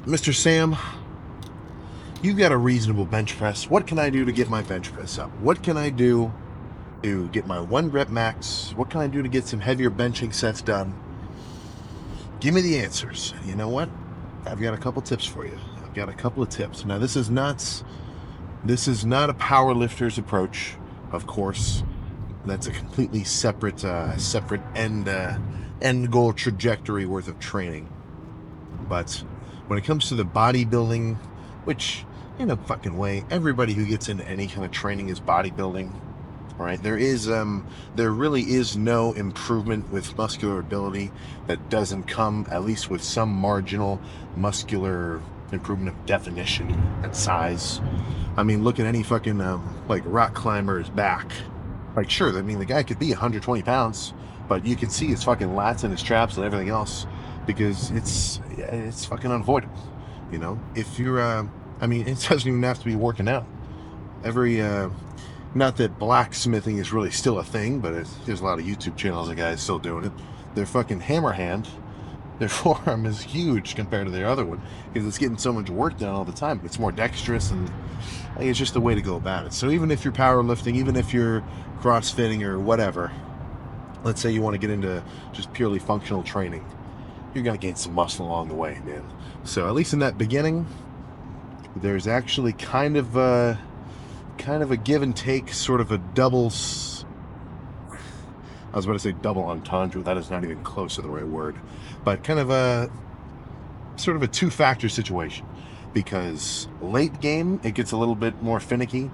Mr. Sam, you've got a reasonable bench press. What can I do to get my bench press up? What can I do to get my 1 rep max? What can I do to get some heavier benching sets done? Give me the answers. You know what? I've got a couple tips for you. I've got a couple of tips. Now, this is not a power lifter's approach, of course. That's a completely separate end goal trajectory worth of training. But when it comes to the bodybuilding, which in a fucking way, everybody who gets into any kind of training is bodybuilding, right? There really is no improvement with muscular ability that doesn't come at least with some marginal muscular improvement of definition and size. I mean, look at any fucking like rock climber's back. Like, sure, I mean, the guy could be 120 pounds, but you can see his fucking lats and his traps and everything else because it's fucking unavoidable. You know, if you're, I mean, it doesn't even have to be working out. Every, not that blacksmithing is really still a thing, but there's a lot of YouTube channels of guys still doing it. Their fucking hammer hand, their forearm is huge compared to their other one because it's getting so much work done all the time. It's more dexterous and like, it's just the way to go about it. So even if you're powerlifting, even if you're crossfitting or whatever, let's say you want to get into just purely functional training, you're going to gain some muscle along the way, man. So at least in that beginning, there's actually kind of a give and take, sort of a doubles. I was about to say double entendre. That is not even close to the right word, but kind of a sort of a two-factor situation. Because late game, it gets a little bit more finicky.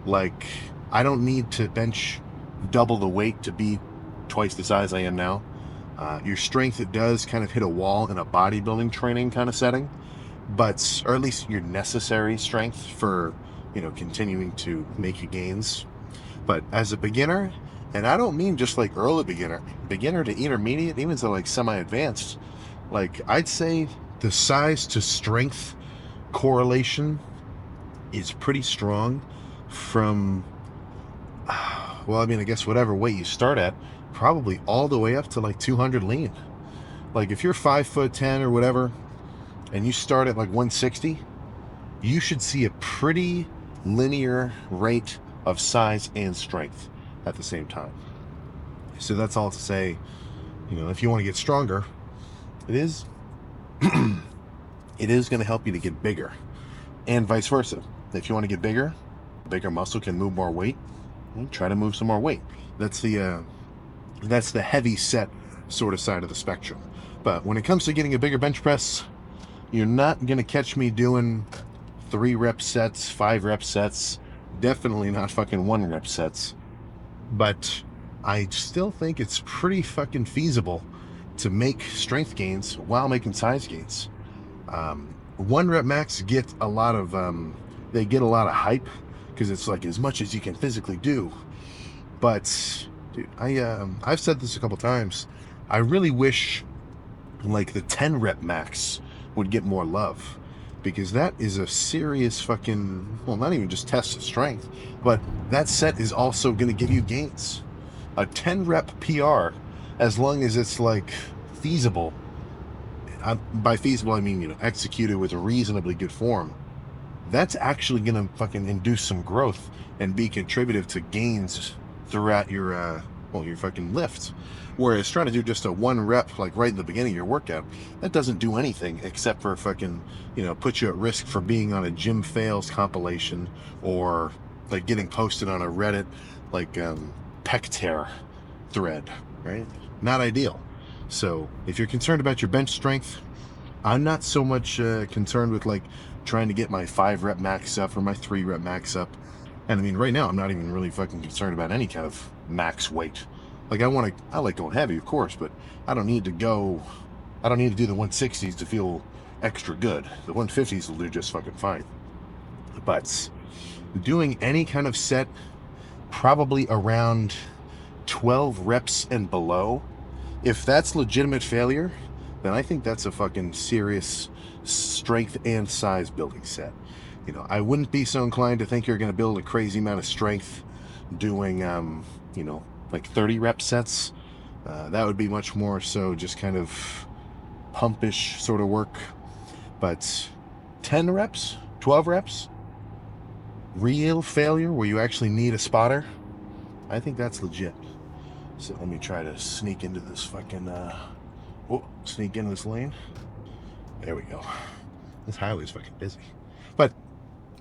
Like, I don't need to bench double the weight to be twice the size I am now. Your strength, it does kind of hit a wall in a bodybuilding training kind of setting, but, or at least your necessary strength for, continuing to make your gains. But as a beginner, and I don't mean just like early beginner to intermediate, even to like semi-advanced, like I'd say the size to strength correlation is pretty strong from, well, I mean, I guess whatever weight you start at, probably all the way up to like 200 lean. Like if you're 5'10" or whatever, and you start at like 160, you should see a pretty linear rate of size and strength at the same time. So that's all to say, if you want to get stronger, it is it is going to help you to get bigger, and vice versa. If you want to get bigger muscle can move more weight. Try to move some more weight. That's the heavy set sort of side of the spectrum. But when it comes to getting a bigger bench press, you're not going to catch me doing 3-rep sets, 5-rep sets, definitely not fucking 1-rep sets. But I still think it's pretty fucking feasible to make strength gains while making size gains. 1-rep max get a lot of they get a lot of hype because it's like as much as you can physically do. But dude, I've said this a couple times. I really wish like the 10-rep max would get more love, because that is a serious fucking, well, not even just test of strength, but that set is also going to give you gains. A 10-rep PR, as long as it's like feasible. By feasible, I mean, executed with a reasonably good form. That's actually going to fucking induce some growth and be contributive to gains throughout your fucking lift. Whereas trying to do just a 1-rep, like right in the beginning of your workout, that doesn't do anything except for fucking, put you at risk for being on a gym fails compilation, or like getting posted on a Reddit, like, pec tear thread, right? Not ideal. So if you're concerned about your bench strength, I'm not so much concerned with like trying to get my 5-rep max up or my 3-rep max up. And I mean, right now I'm not even really fucking concerned about any kind of max weight. Like I like going heavy, of course, but I don't need to do the 160s to feel extra good. The 150s will do just fucking fine. But doing any kind of set, probably around 12 reps and below, if that's legitimate failure, then I think that's a fucking serious strength and size building set. I wouldn't be so inclined to think you're going to build a crazy amount of strength doing, like 30-rep sets. That would be much more so just kind of pumpish sort of work. But 10 reps, 12 reps, real failure where you actually need a spotter, I think that's legit. So let me try to sneak into this fucking, sneak into this lane. There we go. This highway's fucking busy. But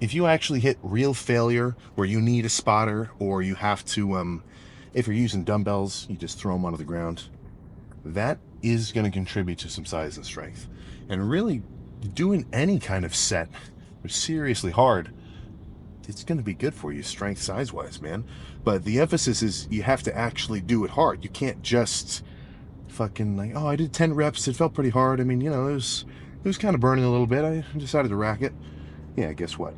if you actually hit real failure where you need a spotter, or you have to, if you're using dumbbells, you just throw them onto the ground, that is going to contribute to some size and strength. And really, doing any kind of set, seriously hard, it's going to be good for you strength size wise, man. But the emphasis is you have to actually do it hard. You can't just fucking like, oh, I did 10 reps, it felt pretty hard. I mean, you know, it was kind of burning a little bit. I decided to rack it. Yeah, guess what?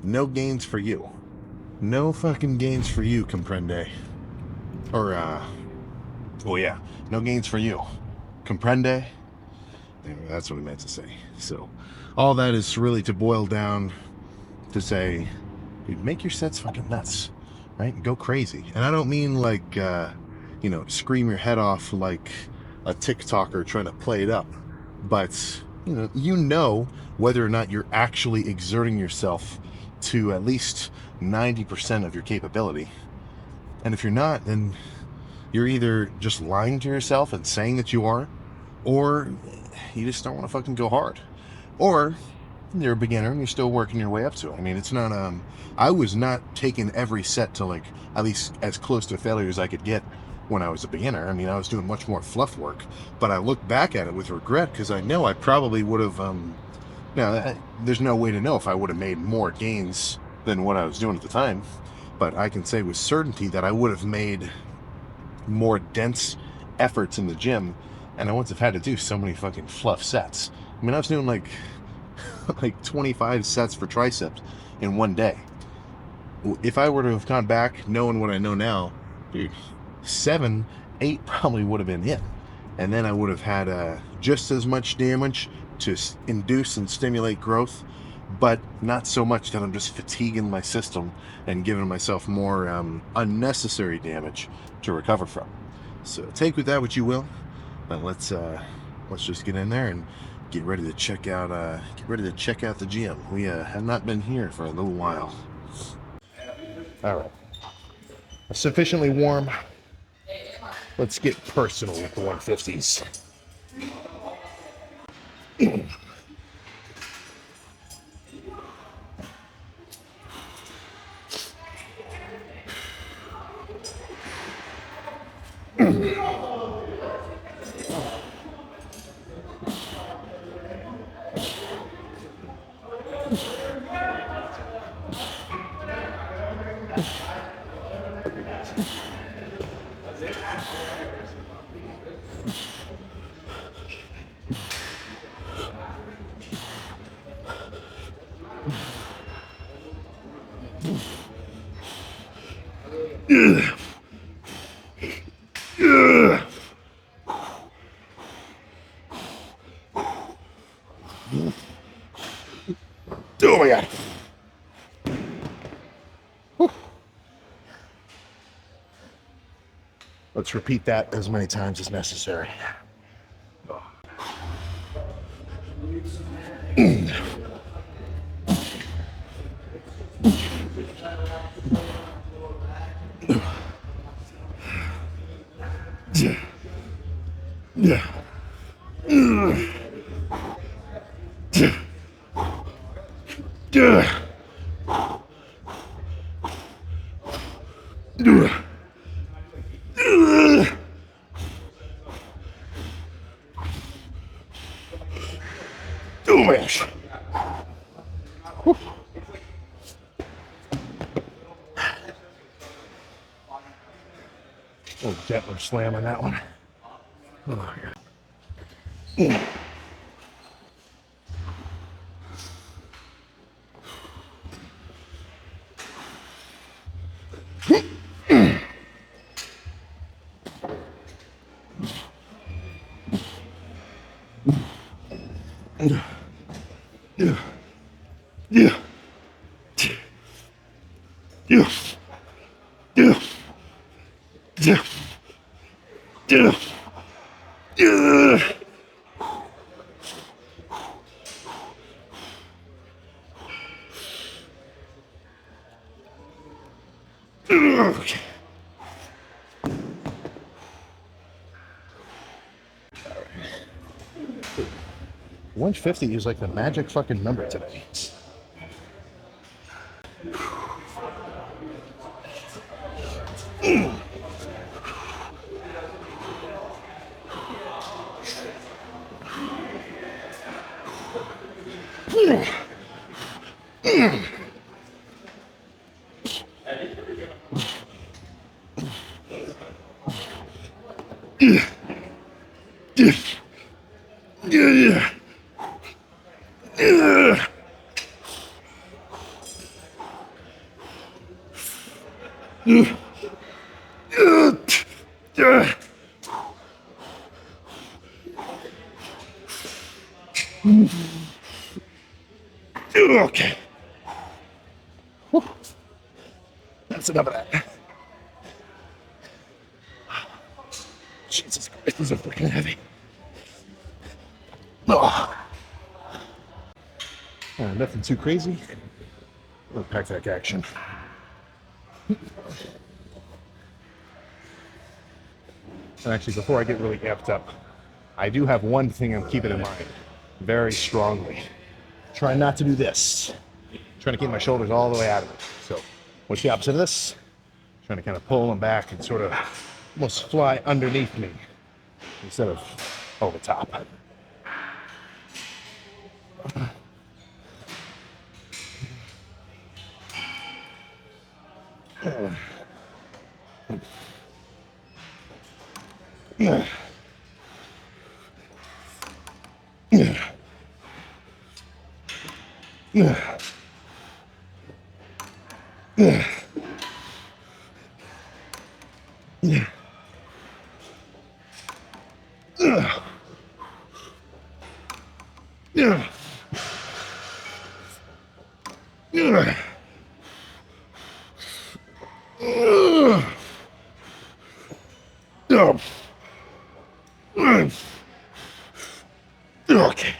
No gains for you. No fucking gains for you, comprende. Or, oh yeah, no gains for you. Comprende? Anyway, that's what I meant to say. So, all that is really to boil down to say, dude, make your sets fucking nuts, right? Go crazy. And I don't mean like, scream your head off like a TikToker trying to play it up. But, you know whether or not you're actually exerting yourself to at least 90% of your capability. And if you're not, then you're either just lying to yourself and saying that you are, or you just don't want to fucking go hard. Or you're a beginner and you're still working your way up to it. I mean, it's not, I was not taking every set to like at least as close to failure as I could get when I was a beginner. I mean, I was doing much more fluff work, but I look back at it with regret because I know I probably would have, now there's no way to know if I would have made more gains than what I was doing at the time, but I can say with certainty that I would have made more dense efforts in the gym, and I wouldn't have had to do so many fucking fluff sets. I mean, I was doing like 25 sets for triceps in one day. If I were to have gone back knowing what I know now, dude, 7, 8 probably would have been it. And then I would have had just as much damage to induce and stimulate growth, but not so much that I'm just fatiguing my system and giving myself more unnecessary damage to recover from. So take with that what you will. But let's just get in there and get ready to check out the gym. We have not been here for a little while. All right, sufficiently warm. Let's get personal with the 150s. Oh my god. Whew. Let's repeat that as many times as necessary. Oh my gosh. Whew. Oh, gentler slam on that one. Oh my god. Okay. 150 is like the magic fucking number today. Okay. Whew. That's enough of that. Jesus Christ, these are freaking heavy. Oh. Nothing too crazy. Little pack action. And actually, before I get really amped up, I do have one thing I'm keeping in mind very strongly. Try not to do this. Trying to keep my shoulders all the way out of it. So, what's the opposite of this? Trying to kind of pull them back and sort of almost fly underneath me instead of over top. Okay.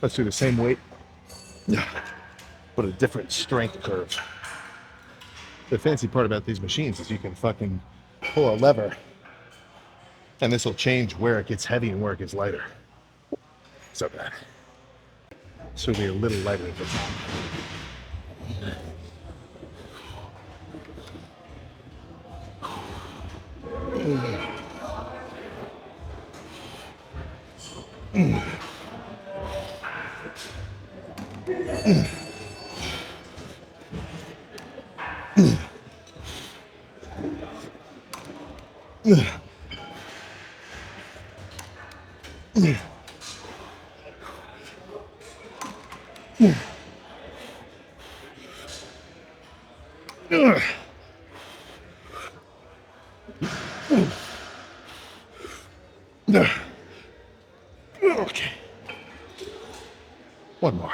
Let's do the same weight, but a different strength curve. The fancy part about these machines is you can fucking pull a lever and this will change where it gets heavy and where it gets lighter. So bad. So it'll be a little lighter at the top. Okay. One more.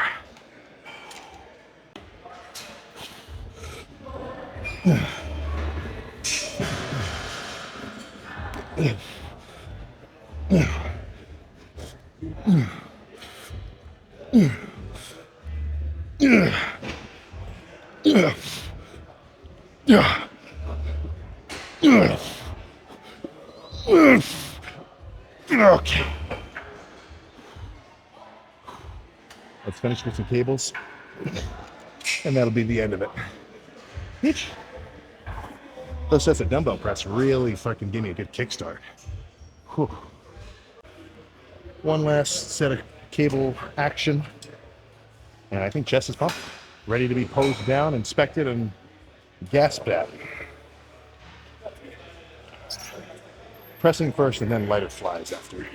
Okay. Let's finish with some cables, and that'll be the end of it. Bitch. Those sets of dumbbell press really fucking give me a good kickstart. Whew. One last set of cable action, and I think chest is pumped, ready to be posed down, inspected, and gasped at. Pressing first, and then lighter flies after.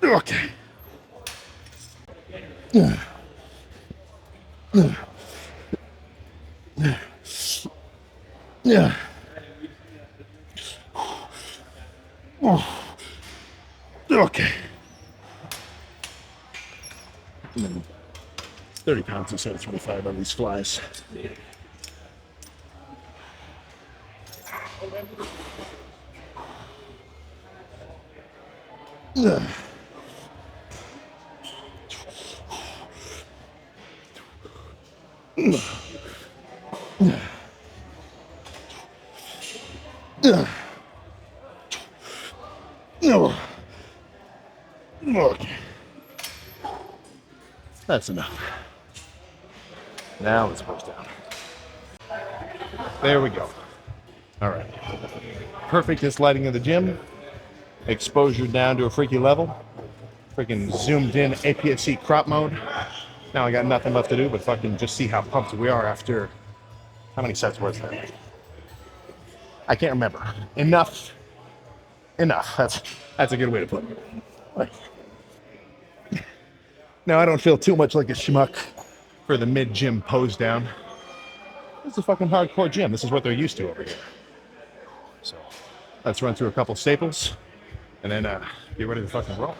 Okay. Okay. 30 pounds instead of 25 on these flies. Okay. That's enough. Now let's push down. There we go. All right. Perfect lighting of the gym. Exposure down to a freaky level. Freaking zoomed in APS-C crop mode. Now I got nothing left to do but fucking just see how pumped we are after. How many sets was that? I can't remember. Enough. That's a good way to put it. Now I don't feel too much like a schmuck for the mid-gym pose down. This is a fucking hardcore gym. This is what they're used to over here. So let's run through a couple staples and then get ready to fucking roll.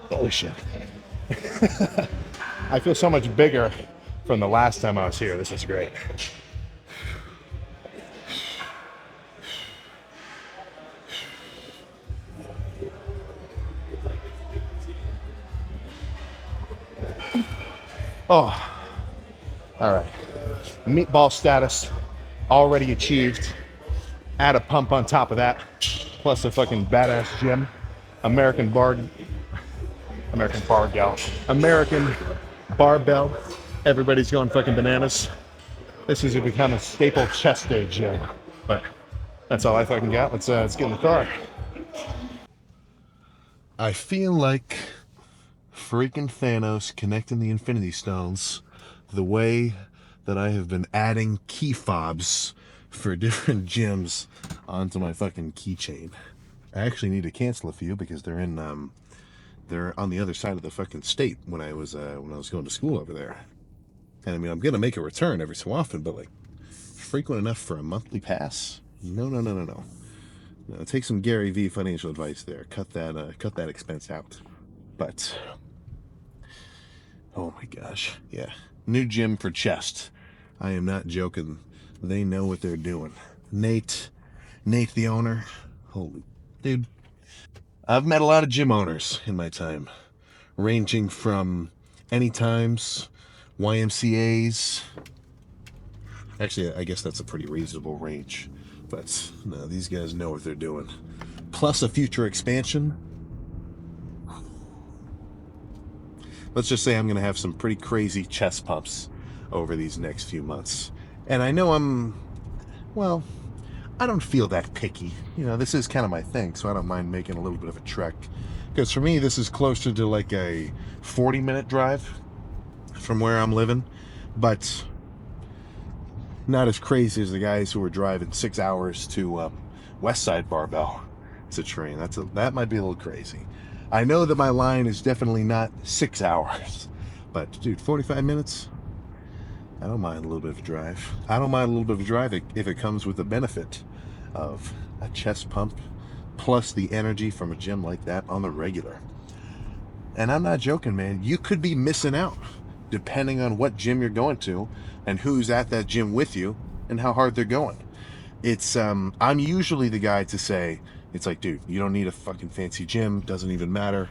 Holy shit. I feel so much bigger from the last time I was here. This is great. Oh, all right. Meatball status already achieved. Add a pump on top of that, plus a fucking badass gym. American barbell. Everybody's going fucking bananas. This has become a staple chest day gym, but that's all I fucking got. Let's get in the car. I feel like freaking Thanos connecting the Infinity Stones the way that I have been adding key fobs for different gyms onto my fucking keychain. I actually need to cancel a few because they're on the other side of the fucking state when I was going to school over there. And I mean, I'm gonna make a return every so often, but like frequent enough for a monthly pass? No. No, take some Gary V financial advice there. Cut that expense out. But oh my gosh, yeah, new gym for chest. I am not joking. They know what they're doing. Nate, the owner. Holy dude. I've met a lot of gym owners in my time, ranging from Anytimes, YMCA's. Actually, I guess that's a pretty reasonable range. But no, these guys know what they're doing. Plus a future expansion. Let's just say I'm going to have some pretty crazy chest pumps over these next few months. And I know I don't feel that picky. You know, this is kind of my thing, so I don't mind making a little bit of a trek. Because for me, this is closer to like a 40-minute drive from where I'm living. But not as crazy as the guys who are driving 6 hours to West Side Barbell to train. That might be a little crazy. I know that my line is definitely not 6 hours. But, dude, 45 minutes? I don't mind a little bit of a drive. I don't mind a little bit of a drive if it comes with the benefit of a chest pump plus the energy from a gym like that on the regular. And I'm not joking, man. You could be missing out depending on what gym you're going to and who's at that gym with you and how hard they're going. It's I'm usually the guy to say, it's like, dude, you don't need a fucking fancy gym. Doesn't even matter.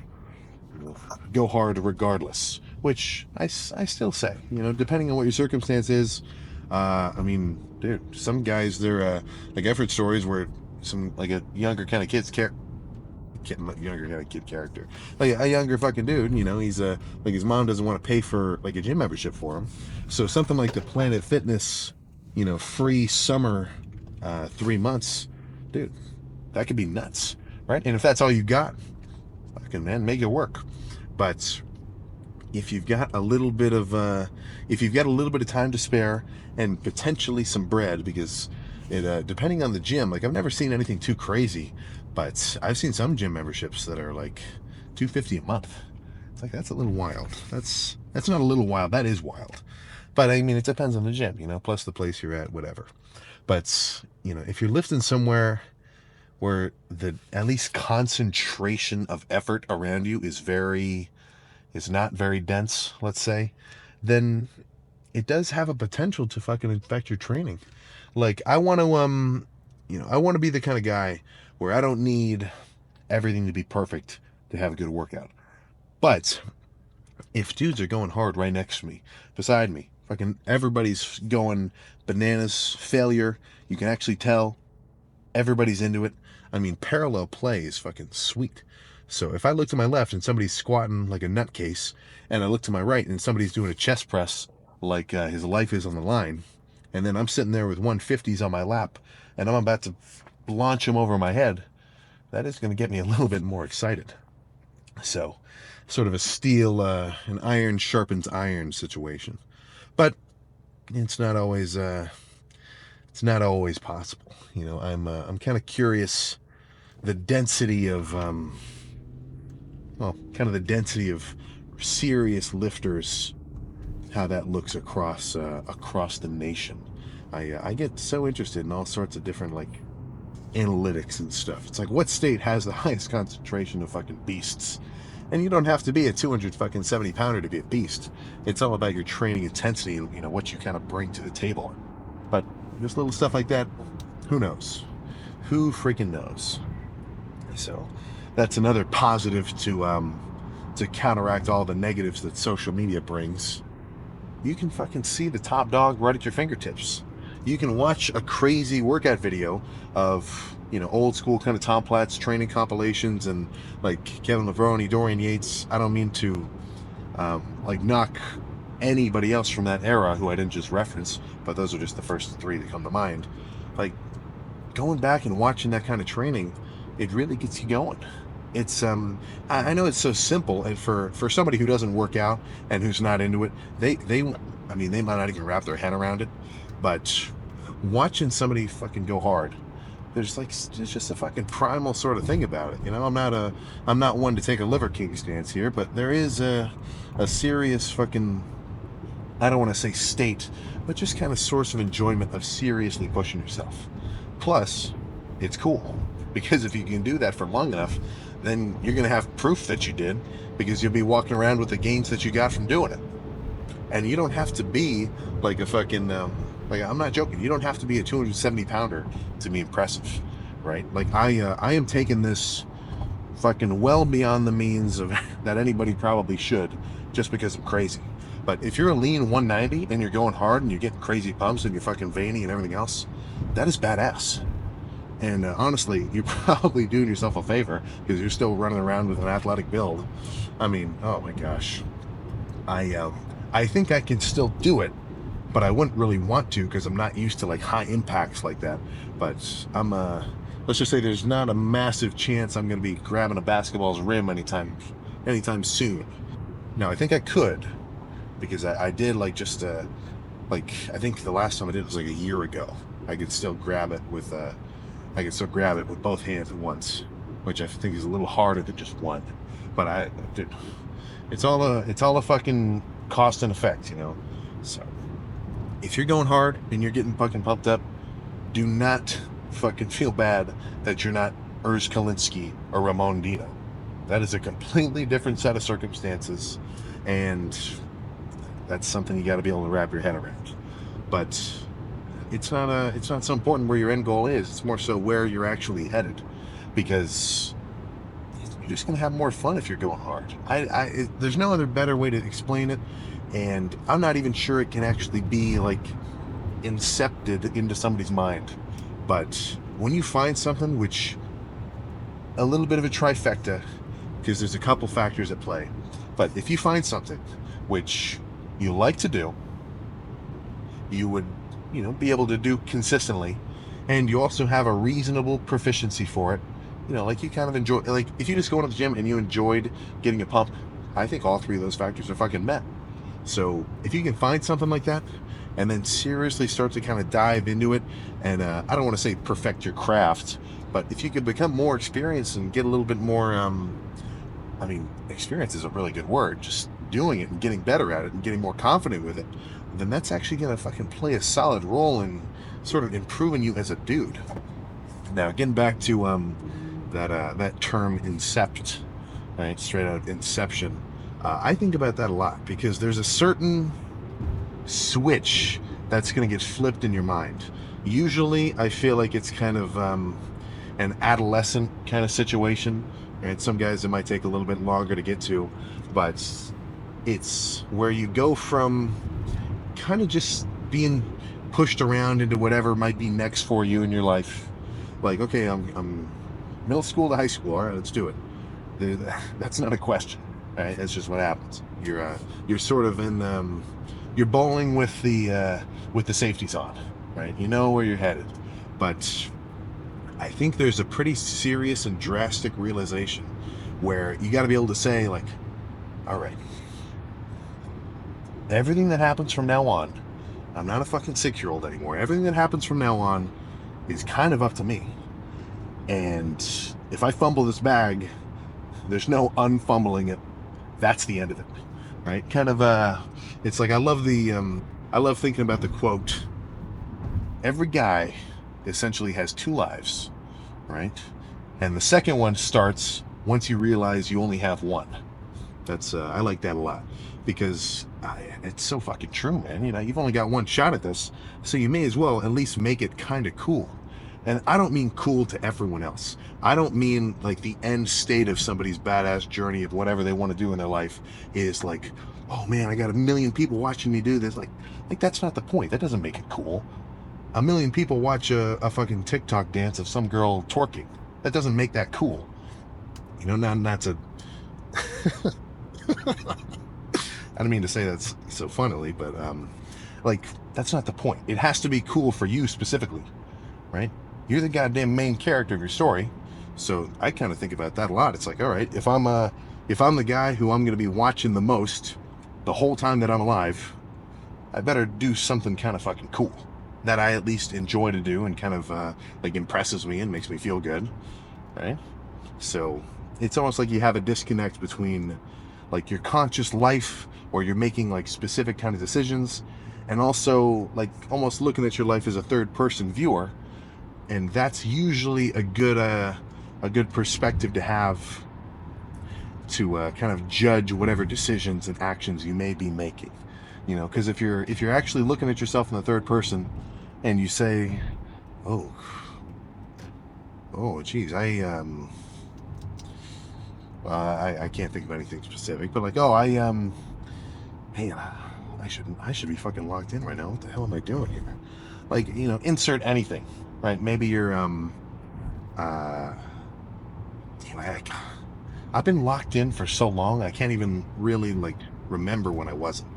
Go hard regardless. Which I still say, you know, depending on what your circumstance is. I mean, dude, some guys, they're like, I've heard stories where some like a younger kind of kid character, like a younger fucking dude, you know, he's like his mom doesn't want to pay for like a gym membership for him, so something like the Planet Fitness, you know, free summer 3 months, dude, that could be nuts, right? And if that's all you got, fucking man, make it work. But if you've got a little bit of time to spare and potentially some bread, because it depending on the gym, like I've never seen anything too crazy, but I've seen some gym memberships that are like $250 a month. It's like, that's a little wild. That's not a little wild, that is wild. But I mean, it depends on the gym, plus the place you're at, whatever. But if you're lifting somewhere where the at least concentration of effort around you is not very dense, let's say, then it does have a potential to fucking infect your training. Like, I want to I want to be the kind of guy where I don't need everything to be perfect to have a good workout. But if dudes are going hard right next to me, beside me, fucking everybody's going bananas, failure, you can actually tell everybody's into it. I mean, parallel play is fucking sweet. So if I look to my left and somebody's squatting like a nutcase, and I look to my right and somebody's doing a chest press like his life is on the line, and then I'm sitting there with 150s on my lap, and I'm about to launch them over my head, that is going to get me a little bit more excited. So, sort of a an iron sharpens iron situation. But it's not always possible. I'm kind of curious the density of the density of serious lifters, how that looks across the nation. I get so interested in all sorts of different like analytics and stuff. It's like, what state has the highest concentration of fucking beasts? And you don't have to be a 270 pounder to be a beast. It's all about your training intensity and what you kind of bring to the table. But just little stuff like that, who knows? Who freaking knows? So that's another positive to counteract all the negatives that social media brings. You can fucking see the top dog right at your fingertips. You can watch a crazy workout video of old school kind of Tom Platz training compilations and like Kevin Levrone, Dorian Yates. I don't mean to knock anybody else from that era who I didn't just reference, but those are just the first three that come to mind. Like, going back and watching that kind of training, it really gets you going. It's I know it's so simple, and for somebody who doesn't work out and who's not into it, they might not even wrap their head around it. But watching somebody fucking go hard, there's just a fucking primal sort of thing about it. I'm not one to take a Liver King stance here, but there is a serious fucking, I don't want to say state, but just kind of source of enjoyment of seriously pushing yourself. Plus, it's cool, because if you can do that for long enough, then you're going to have proof that you did, because you'll be walking around with the gains that you got from doing it. And you don't have to be like a fucking, I'm not joking, you don't have to be a 270 pounder to be impressive, right? Like, I am taking this fucking well beyond the means of that anybody probably should, just because I'm crazy. But if you're a lean 190 and you're going hard and you're getting crazy pumps and you're fucking veiny and everything else, that is badass. And honestly, you're probably doing yourself a favor, because you're still running around with an athletic build. I mean, oh my gosh. I think I can still do it, but I wouldn't really want to, because I'm not used to like high impacts like that. But let's just say there's not a massive chance I'm going to be grabbing a basketball's rim anytime soon. Now, I think I could, because I did I think the last time I did it was like a year ago. I could still grab it with both hands at once, which I think is a little harder than just one. But it's all a fucking cost and effect, So if you're going hard and you're getting fucking pumped up, do not fucking feel bad that you're not Urs Kalinske or Ramon Dino. That is a completely different set of circumstances, and that's something you got to be able to wrap your head around. But it's not so important where your end goal is. It's more so where you're actually headed, because you're just gonna have more fun if you're going hard. There's no other better way to explain it, and I'm not even sure it can actually be like incepted into somebody's mind. But when you find something, which a little bit of a trifecta, because there's a couple factors at play. But if you find something which you like to do, you would be able to do consistently, and you also have a reasonable proficiency for it, like you kind of enjoy, like if you just go into the gym and you enjoyed getting a pump, I think all three of those factors are fucking met. So if you can find something like that and then seriously start to kind of dive into it, and I don't want to say perfect your craft, but if you could become more experienced and get a little bit more, I mean, experience is a really good word, just doing it and getting better at it and getting more confident with it, then that's actually going to fucking play a solid role in sort of improving you as a dude. Now, getting back to that term incept, right? Straight out Inception. I think about that a lot because there's a certain switch that's going to get flipped in your mind. Usually, I feel like it's kind of an adolescent kind of situation, and some guys it might take a little bit longer to get to, but it's where you go from kind of just being pushed around into whatever might be next for you in your life. Like, okay, I'm middle school to high school. All right, let's do it. That's not a question, right? That's just what happens. You're sort of in you're bowling with the safeties on, right? You know where you're headed, but I think there's a pretty serious and drastic realization where you got to be able to say, like, all right, everything that happens from now on, I'm not a fucking 6-year-old anymore. Everything that happens from now on is kind of up to me. And if I fumble this bag, there's no unfumbling it. That's the end of it, right? Kind of it's like I love thinking about the quote. Every guy essentially has 2 lives, right? And the second one starts once you realize you only have one. That's I like that a lot because it's so fucking true, man. You know, you've only got one shot at this, so you may as well at least make it kind of cool. And I don't mean cool to everyone else. I don't mean like the end state of somebody's badass journey of whatever they want to do in their life is like, oh man, I got 1 million people watching me do this. Like that's not the point. That doesn't make it cool. 1 million people watch a fucking TikTok dance of some girl twerking. That doesn't make that cool. You know, not to. I don't mean to say that's so funnily, but like that's not the point. It has to be cool for you specifically, right? You're the goddamn main character of your story, so I kind of think about that a lot. It's like, all right, if I'm the guy who I'm going to be watching the most the whole time that I'm alive, I better do something kind of fucking cool that I at least enjoy to do and kind of like impresses me and makes me feel good, right? So it's almost like you have a disconnect between like your conscious life or you're making like specific kind of decisions and also like almost looking at your life as a third person viewer, and that's usually a good perspective to have to kind of judge whatever decisions and actions you may be making, you know, because if you're actually looking at yourself in the third person and you say, oh geez, I can't think of anything specific, but like, oh, man, I should be fucking locked in right now. What the hell am I doing here? Like, you know, insert anything, right? Maybe you're damn, I've been locked in for so long I can't even really like remember when I wasn't.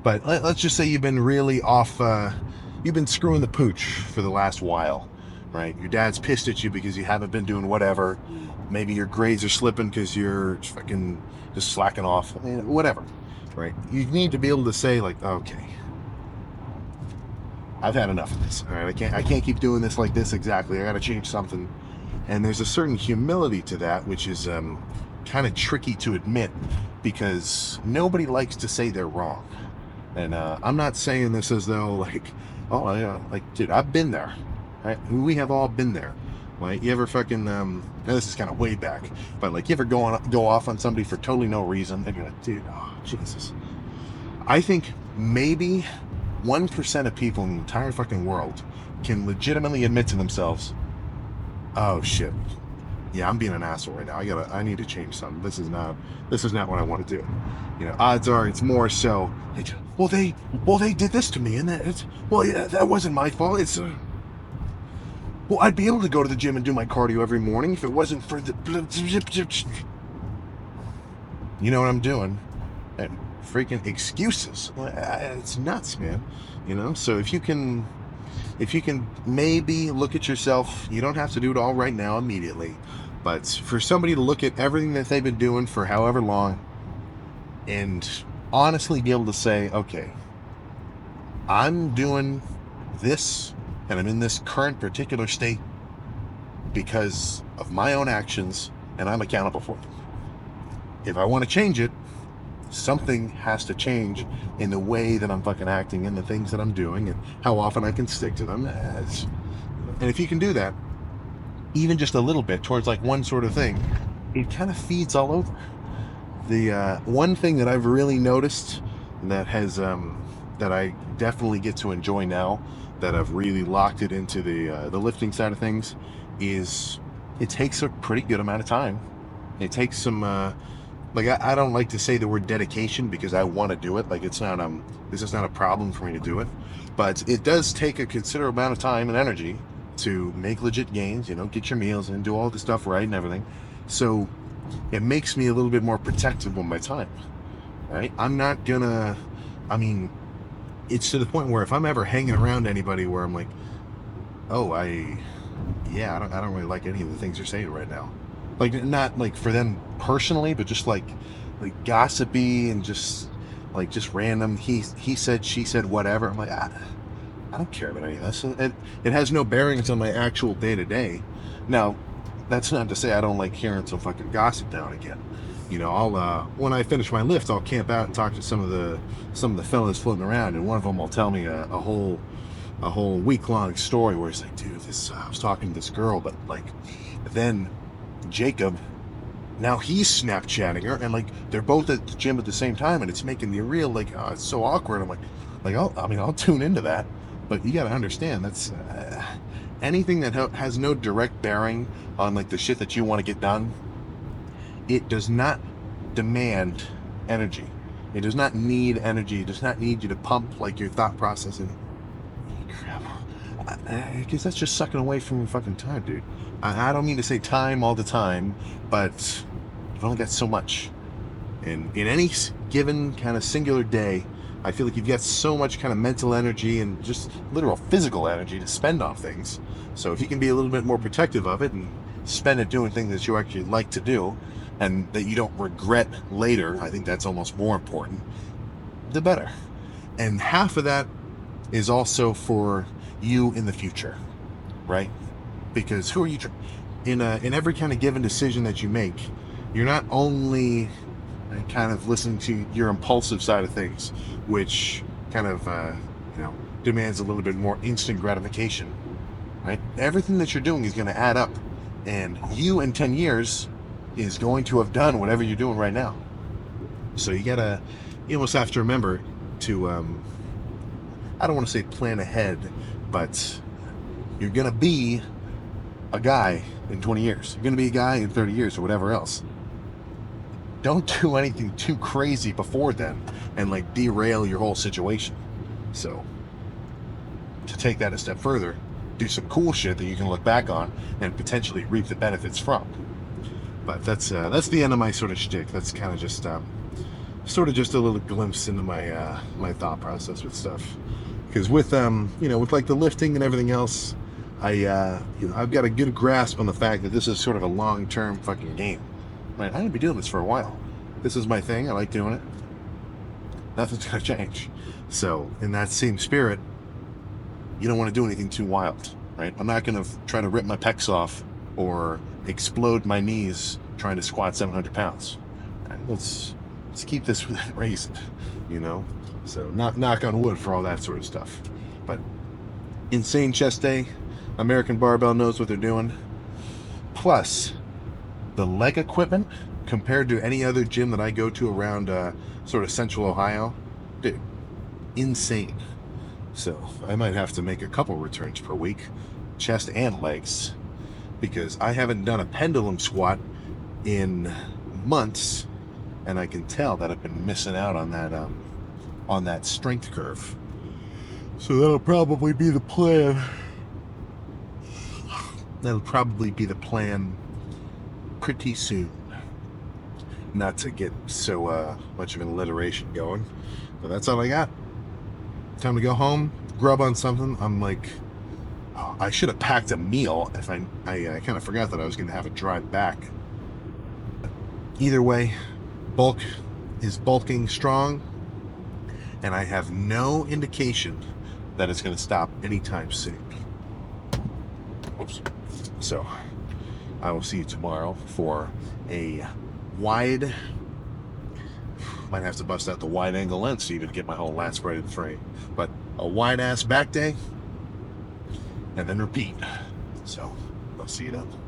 But let's just say you've been really off. You've been screwing the pooch for the last while, right? Your dad's pissed at you because you haven't been doing whatever. Maybe your grades are slipping because you're fucking just slacking off. I mean, whatever, right? You need to be able to say like, okay, I've had enough of this. All right, I can't keep doing this like this exactly. I got to change something. And there's a certain humility to that, which is kind of tricky to admit because nobody likes to say they're wrong. And I'm not saying this as though like, oh yeah, like dude, I've been there. Right? We have all been there. Right? You ever fucking now this is kind of way back, but like you ever go off on somebody for totally no reason and you're like, dude, oh Jesus. I think maybe 1% of people in the entire fucking world can legitimately admit to themselves, oh shit, yeah, I'm being an asshole right now. I need to change something. This is not what I want to do. You know, odds are it's more so like, well they did this to me and that wasn't my fault. It's well, I'd be able to go to the gym and do my cardio every morning if it wasn't for the you know what I'm doing. And freaking excuses. It's nuts, man. You know, so if you can maybe look at yourself, you don't have to do it all right now immediately, but for somebody to look at everything that they've been doing for however long and honestly be able to say, okay, I'm doing this and I'm in this current particular state because of my own actions, and I'm accountable for them. If I want to change it, something has to change in the way that I'm fucking acting and the things that I'm doing and how often I can stick to them. And if you can do that, even just a little bit towards like one sort of thing, it kind of feeds all over. The one thing that I've really noticed that has that I definitely get to enjoy now, that I've really locked it into the lifting side of things, is it takes a pretty good amount of time. It takes some like I don't like to say the word dedication because I want to do it. Like it's not this is not a problem for me to do it, but it does take a considerable amount of time and energy to make legit gains. You know, get your meals and do all the stuff right and everything. So it makes me a little bit more protective of my time. Right? I'm not gonna. I mean, it's to the point where if I'm ever hanging around anybody where I'm like, oh, I don't really like any of the things you're saying right now. Like not like for them personally, but just like gossipy and just random. He said, she said, whatever. I'm like, I don't care about any of this. It has no bearings on my actual day to day. Now, that's not to say I don't like hearing some fucking gossip now and again. You know, I'll when I finish my lift, I'll camp out and talk to some of the fellas floating around, and one of them will tell me a whole week long story where he's like, dude, this I was talking to this girl, but like then Jacob, now he's Snapchatting her, and like they're both at the gym at the same time, and it's making the real like it's so awkward. I'm like I'll tune into that, but you got to understand that's anything that has no direct bearing on like the shit that you want to get done. It does not demand energy. It does not need energy. It does not need you to pump like your thought process and crap. Because that's just sucking away from your fucking time, dude. I don't mean to say time all the time, but you've only got so much. And in any given kind of singular day, I feel like you've got so much kind of mental energy and just literal physical energy to spend on things. So if you can be a little bit more protective of it and spend it doing things that you actually like to do and that you don't regret later, I think that's almost more important, the better. And half of that is also for you in the future, right? Because who are you in every kind of given decision that you make, you're not only kind of listening to your impulsive side of things, which kind of demands a little bit more instant gratification, right? Everything that you're doing is going to add up, and you in 10 years is going to have done whatever you're doing right now. So you almost have to remember to I don't want to say plan ahead, but you're going to be a guy in 20 years. You're going to be a guy in 30 years or whatever else. Don't do anything too crazy before then and like derail your whole situation. So to take that a step further, do some cool shit that you can look back on and potentially reap the benefits from. But that's the end of my sort of shtick. That's kind of just sort of just a little glimpse into my my thought process with stuff. Because with with like the lifting and everything else, I've got a good grasp on the fact that this is sort of a long-term fucking game. Right? I'm gonna be doing this for a while. This is my thing. I like doing it. Nothing's gonna change. So in that same spirit, you don't want to do anything too wild, right? I'm not gonna try to rip my pecs off or explode my knees trying to squat 700 pounds. Right? Let's keep this within reason, So knock on wood for all that sort of stuff. But insane chest day, American Barbell knows what they're doing. Plus, the leg equipment compared to any other gym that I go to around sort of central Ohio, dude, insane. So I might have to make a couple returns per week, chest and legs, because I haven't done a pendulum squat in months, and I can tell that I've been missing out on that strength curve. So that'll probably be the plan. That'll probably be the plan pretty soon. Not to get so much of an alliteration going, but that's all I got. Time to go home, grub on something. I'm like, oh, I should have packed a meal. If I kind of forgot that I was going to have a drive back. Either way, bulk is bulking strong, and I have no indication that it's going to stop anytime soon. Oops. So I will see you tomorrow for a wide, might have to bust out the wide angle lens to even get my whole lat spread in frame, but a wide ass back day and then repeat. So I'll see you then.